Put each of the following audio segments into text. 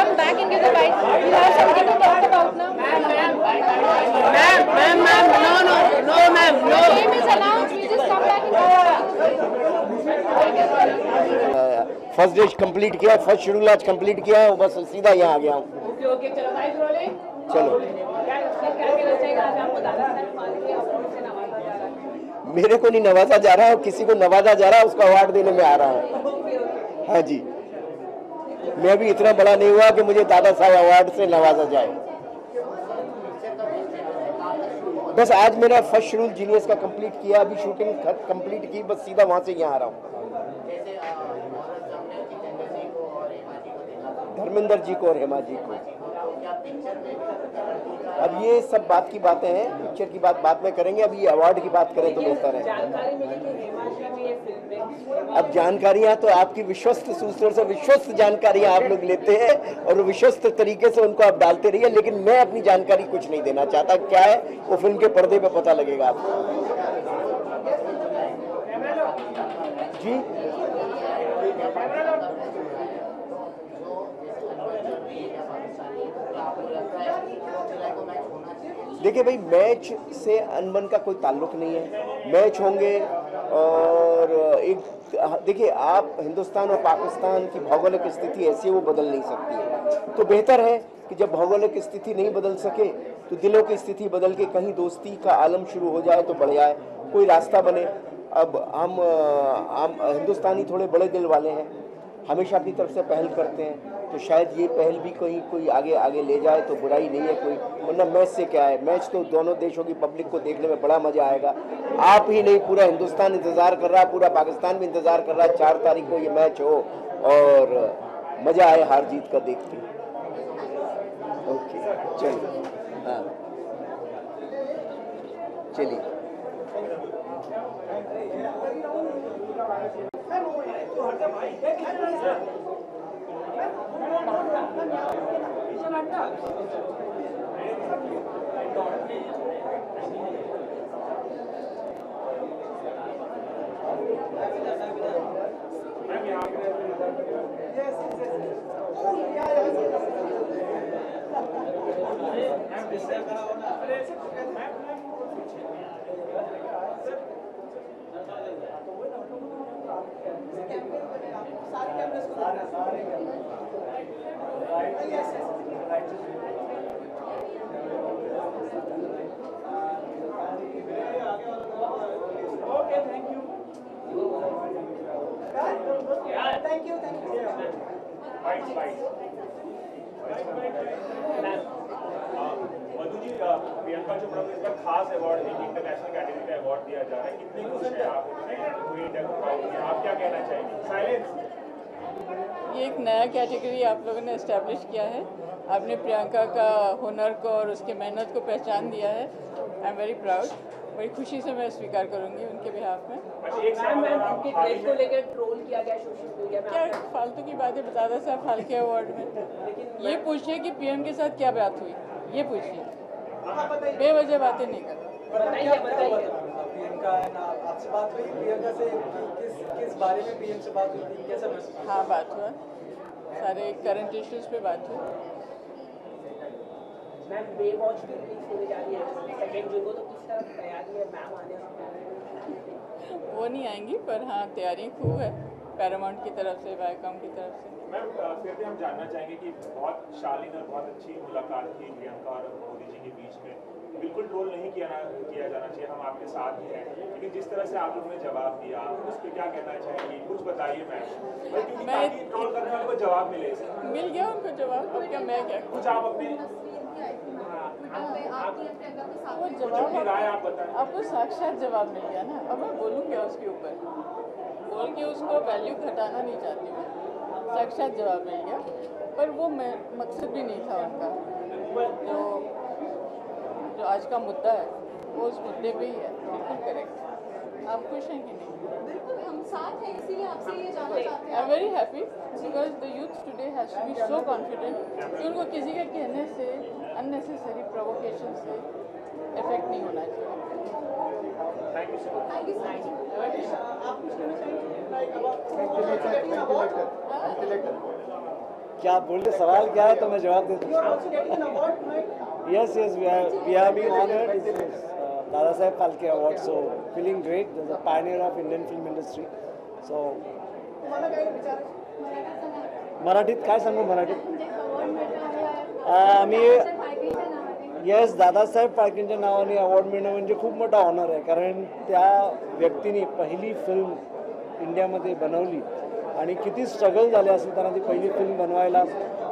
come back and give the bite. We have something to talk about now. Ma'am, no, ma'am, no. The game is announced. We just come back and first day complete किया, first schedule आज complete किया है, बस सीधा यहाँ आ गया हूँ। Okay चलो भाई रोलिंग। चलो क्या कहना चाहिएगा आज आपको दादा साहब फाल्के अवार्ड से नवाजा जा रहा है? मेरे को नहीं नवाजा जा रहा है, किसी को नवाजा जा रहा है, उसका अवार्ड देने में आ रहा है। हाँ जी, मैं अभी इतना बड़ा नहीं हुआ कि मुझे दादा साहब अवार्ड से नवाजा जाए। बस आज मेरा फर्स्ट शेड्यूल जीनियस का कंप्लीट किया, अभी शूटिंग कंप्लीट की, बस सीधा वहां से यहाँ आ रहा हूँ। धर्मेंद्र जी को और हेमा जी को। अब ये सब बात की बातें हैं, पिक्चर की बात बाद में करेंगे, अभी ये अवार्ड की बात करें तो बेहतर है। अब जानकारियां तो आपकी विश्वस्त सूत्रों से विश्वस्त जानकारियां आप लोग लेते हैं और विश्वस्त तरीके से उनको आप डालते रहिए, लेकिन मैं अपनी जानकारी कुछ नहीं देना चाहता। क्या है वो फिल्म के पर्दे पे पता लगेगा आपको। जी देखिए भाई, मैच से अनबन का कोई ताल्लुक नहीं है, मैच होंगे। और एक देखिए, आप हिंदुस्तान और पाकिस्तान की भौगोलिक स्थिति ऐसी है, वो बदल नहीं सकती है। तो बेहतर है कि जब भौगोलिक स्थिति नहीं बदल सके तो दिलों की स्थिति बदल के कहीं दोस्ती का आलम शुरू हो जाए तो बढ़िया है, कोई रास्ता बने। अब हम हिंदुस्तानी थोड़े बड़े दिल वाले हैं, हमेशा अपनी तरफ से पहल करते हैं, तो शायद ये पहल भी कोई आगे ले जाए तो बुराई नहीं है कोई। वरना मैच से क्या है, मैच तो दोनों देशों की पब्लिक को देखने में बड़ा मजा आएगा। आप ही नहीं, पूरा हिंदुस्तान इंतजार कर रहा है, पूरा पाकिस्तान भी इंतजार कर रहा है 4 तारीख को ये मैच हो और मजा आए हार जीत का देख के। ओके चलिए, हाँ चलिए। मधु जी, प्रियंका चोपड़ा को इस बार खास अवार्ड इंटरनेशनल कैटेगरी का अवार्ड दिया जा रहा है, कितने खुश हैं आप? आप क्या कहना चाहेंगे? साइलेंस। ये एक नया कैटेगरी आप लोगों ने एस्टैब्लिश किया है, आपने प्रियंका का हुनर को और उसकी मेहनत को पहचान दिया है। आई एम वेरी प्राउड, बड़ी खुशी से मैं स्वीकार करूंगी उनके बिहाफ में। उनके ड्रेस को लेकर ट्रोल किया गया सोशल मीडिया में, क्या फालतू की बातें बता दे साहब फाल्के अवार्ड में। ये पूछिए कि पीएम के साथ क्या बात हुई, ये पूछिए, बेवजह बातें नहीं कर। बताइए प्रियंका आपसे बात हुई, प्रियंका से किस बारे में पीएम से बात हुई थी, कैसा महसूस? हाँ बात हुआ, सारे करंट इश्यूज पे बात हुई। मैम बेवॉच की रिलीज होने जा रही है सेकंड जून को, तो किस तरह की तैयारी है मैम आने से? वो नहीं आएंगी, पर हाँ तैयारी खूब है पैरामाउंट की तरफ से, वायकॉम की तरफ से। मैम फिर भी हम जानना चाहेंगे कि बहुत शालीन और बहुत अच्छी मुलाकात थी प्रियंका और मोदी जी के बीच में, बिल्कुल ट्रोल नहीं किया जाना चाहिए, हम आपके साथ ही हैं, लेकिन जिस तरह से आप लोगों ने जवाब दिया उस पर क्या कहना चाहेंगे? कुछ बताइए मैम, क्योंकि ताकि ट्रोल करने वाले को जवाब मिले। मिल गया उनको जवाब, तो क्या मैं क्या कुछ आप अपने वो जवाब राय आप बताएं। आपको साक्षात जवाब मिल गया ना, अब मैं बोलूँगी उसके ऊपर, बोल के उसको वैल्यू घटाना नहीं चाहती मैं, साक्षात जवाब मिल गया। पर वो मकसद भी नहीं था उनका, जो आज का मुद्दा है वो उस मुद्दे पे ही है। बिल्कुल करेक्ट। आप खुश हैं कि नहीं? बिल्कुल हम साथ हैं, इसीलिए आपसे ये जानना चाहते हैं। I am very happy because the youth today has to be so confident कि उनको किसी के कहने से, अननेसेसरी प्रोवोकेशन से इफेक्ट नहीं होना चाहिए। Thank you so much. आप कुछ कहना चाहेंगे? क्या बोलते, सवाल क्या है तो मैं जवाब देता हूँ. also getting an award tonight. Yes, we have been honored. This is Dada Saheb Phalke Award, so feeling great. There's a pioneer of Indian film industry. So तुम्हाला काही विचार मराठीत काय सांगू मराठीत? अवॉर्ड मिळाला आम्ही येस दादासाहेब फाळकेंच्या नावाने अवॉर्ड मिळणं म्हणजे खूप मोठा ऑनर आहे, कारण त्या व्यक्तीने पहिली फिल्म इंडियामध्ये बनवली आणि किती स्ट्रगल झाले असेल त्यांना ती पहिली फिल्म बनवायला,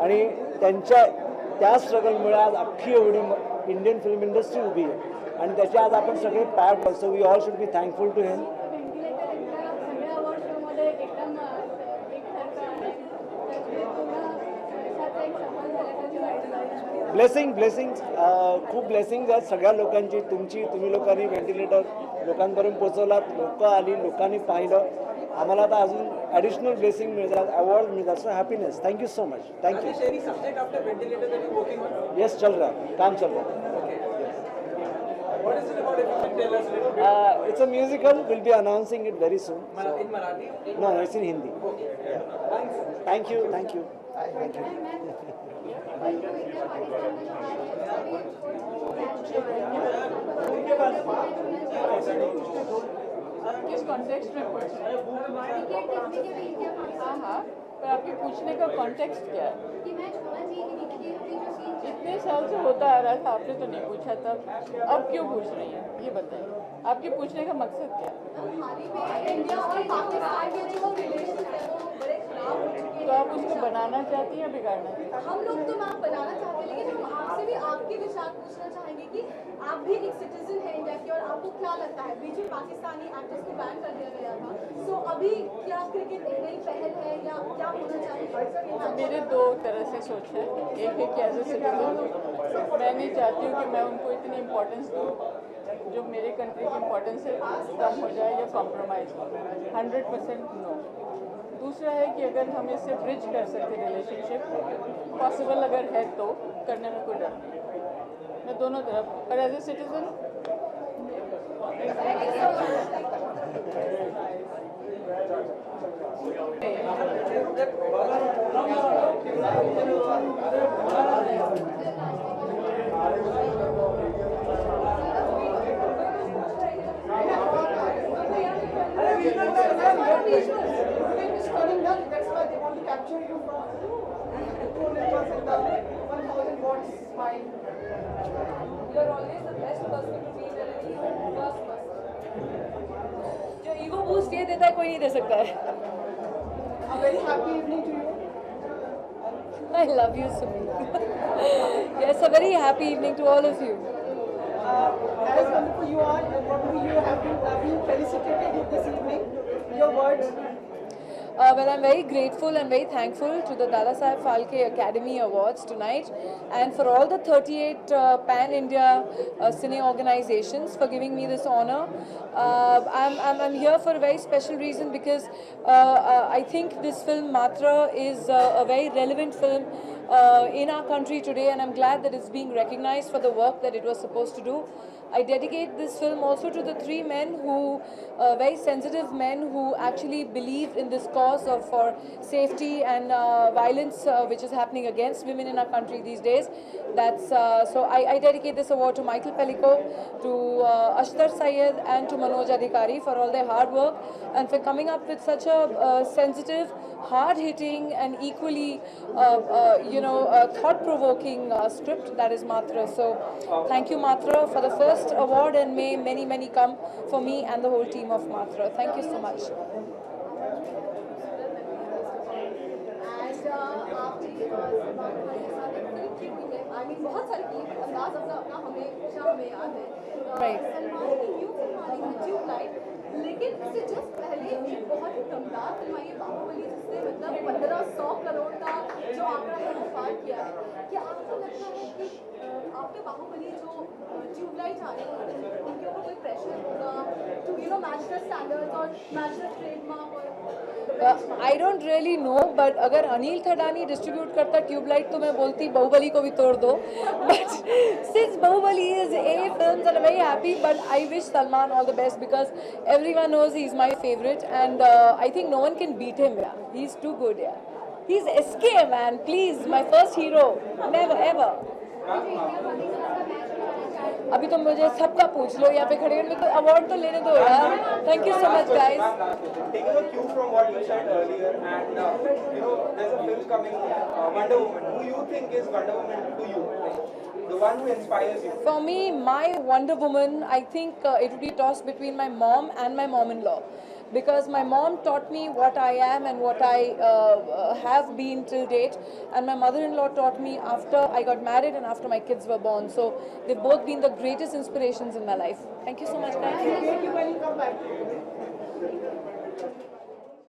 आणि त्यांच्या त्या स्ट्रगलमुळे आज अख्खी एवढी इंडियन फिल्म इंडस्ट्री उभी आहे आणि त्याचे आज आपण सगळे part. So we all should be thankful to him. सगळ्या अवॉर्ड शोमध्ये एकदम एकसारखं आहे, तर तुला अशाच एक सफल झाल्यासारखी वाटलं. ब्लेसिंग खूप ब्लेसिंग्स आहेत सगळ्या लोकांची. तुम्ही लोकांनी व्हेंटिलेटर लोकांपर्यंत पोहोचवलात, लोक आली, लोकांनी पाहिलं. आम्हाला आता अजून ॲडिशनल ब्लेसिंग मिळतात, अवॉर्ड मिळतात. So happiness. Thank you so much. Thank you. any subject after ventilator that you're working on? Yes चल रहा है, काम चल रहा है. What is it about if you can tell us a little bit? It's a musical. We'll be announcing it very soon. In Marathi? No, it's in Hindi. Thank you. Thank you. किस context में पूछ रहे हैं? हाँ हाँ, पर आपके पूछने का कॉन्टेक्स्ट क्या है? इतने साल से होता आ रहा था, आपने तो नहीं पूछा तब, अब क्यों पूछ रही हैं ये बताइए. आपके पूछने का मकसद क्या है? इंडिया और पाकिस्तान के जो रिलेशन है वो बड़े खराब हो चुके हैं. तो आप उसको बनाना चाहती हैं या बिगाड़ना चाहती हैं? हम लोग तो मैम बनाना चाहते हैं, लेकिन हम आपसे भी आपके विचार पूछना चाहेंगे कि आप भी एक सिटीजन हैं इंडिया की, और आपको क्या लगता है बीच में पाकिस्तानी एक्टर्स को बैन कर दिया गया था, सो अभी क्या क्रिकेट एक नई पहल है या क्या होना चाहिए? मेरे दो तरह से सोच है. एक है कि एज ए सिटीजन मैं नहीं चाहती हूँ कि मैं उनको इतनी इम्पोर्टेंस दूँ जो मेरे कंट्री की इम्पोर्टेंस है कम हो जाए या कॉम्प्रोमाइज़ हो. 100% नो. दूसरा है कि अगर हम इससे ब्रिज कर सकते रिलेशनशिप, पॉसिबल अगर है तो करने में कोई डर नहीं. मैं दोनों तरफ, पर as a citizen That's why they want to capture you from 200% 1000 watts smile. You're always the best person to be the first person. जो ईगो बूस्ट ये देता है कोई नहीं दे सकता है. A very happy evening to you. I love you, Sumit. Yes, a very happy evening to all of you. As wonderful you are, and wonderful you have been felicitated this evening. Your words. Well, I'm very grateful and very thankful to the Dada Saheb Phalke Academy Awards tonight, and for all the 38 pan-India cine organizations for giving me this honor. I'm here for a very special reason because I think this film Matra is a very relevant film in our country today, and I'm glad that it's being recognized for the work that it was supposed to do. I dedicate this film also to the three men who, very sensitive men who actually believed in this cause of for safety and violence which is happening against women in our country these days. That's so I dedicate this award to Michael Pellico, to Ashtar Syed and to Manoj Adhikari for all their hard work and for coming up with such a sensitive, hard-hitting and equally thought-provoking script that is Matra. So thank you Matra for the first award, and may many many come for me and the whole team of Matra. Thank you so much. बहुत सारी की अंदाज अपना हमेशा हमें याद है. सलमान की न्यू फिल्म आ रही है ट्यूबलाइट, लेकिन इससे जस्ट पहले एक बहुत ही दमदार फिल्म आई है बाहुबली, जिसने मतलब 1500 करोड़ का जो आंकड़ा है वो पार किया है. क्या आपको लगता है कि आपके बाहुबली जो ट्यूबलाइट आ रही है उनके ऊपर कोई प्रेशर होगा टू मैच द स्टैंडर्ड्स और match the trademark? I don't really know, but अगर अनिल थडानी डिस्ट्रीब्यूट करता ट्यूबलाइट तो मैं बोलती बाहुबली को भी तोड़ दो. But since Baahubali is A films and I'm very happy, but I wish Salman all the best because everyone knows he's my favorite, and I think no one can beat him. Yeah, he's too good. Yeah. He's SK man, please, my first hero. Never ever. अभी तो मुझे सबका पूछ लो यहाँ पे खड़े मेरे को अवार्ड तो लेने दो यार. Thank you so much guys. Taking a cue from what you said earlier, and there's a film coming, Wonder Woman. Who you think is Wonder Woman to you? The one who inspires you? For me, my Wonder Woman, I think it would be tossed between my mom and my mom-in-law. Because my mom taught me what I am and what I have been till date, and my mother-in-law taught me after I got married and after my kids were born. So they've both been the greatest inspirations in my life. Thank you so much, guys. When you come back.